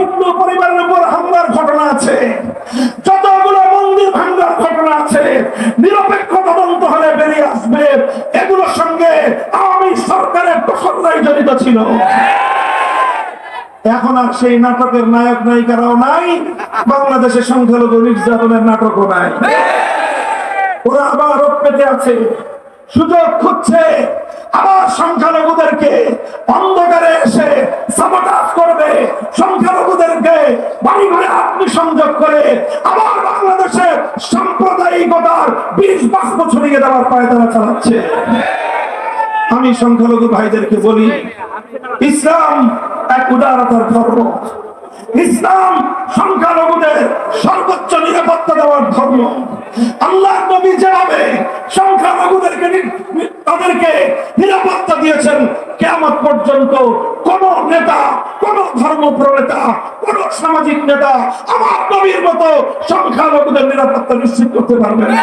হিন্দু পরিবারের উপর হামলার ঘটনা আছে, যতগুলো মন্দির ভাঙার ঘটনা আছে, নিরপেক্ষ তদন্ত হলে বেরিয়ে আসবে এগুলোর সঙ্গে আওয়ামী সরকারের দখলদারি জড়িত ছিল। এখন আর সেই নাটকের নায়ক নায়িকারাও নাই, বাংলাদেশের সংখ্যালঘু নির্যাতনের নাটকও নাই। ওরা আবার রোগ পেতে আছে, সুযোগ খুঁজছে, আবার সংখ্যালঘুদেরকে অন্ধকারে এসে সাবোটাজ করবে, সংখ্যালঘুদেরকে বাড়ি ঘরে আত্মসংযোগ করে আবার বাংলাদেশে সাম্প্রদায়িকতার 20 বাষ্প ছড়িয়ে দেওয়ার পায়তারা চালাচ্ছে। আমি সংখ্যালঘু ভাইদেরকে বলি, ইসলাম এক উদারতার ধর্ম, ইসলাম সংখ্যালঘুদের সর্বোচ্চ নিরাপত্তা দেওয়ার ধর্ম। আল্লাহ নবী যেভাবে সংখ্যালঘুদেরকে তাদেরকে নিরাপত্তা দিয়েছেন, কিয়ামত পর্যন্ত কোন নেতা, কোন ধর্ম প্রনেতা, কোন সামাজিক নেতা আমার নবীর মতো সংখ্যালঘুদের নিরাপত্তা নিশ্চিত করতে পারবে না।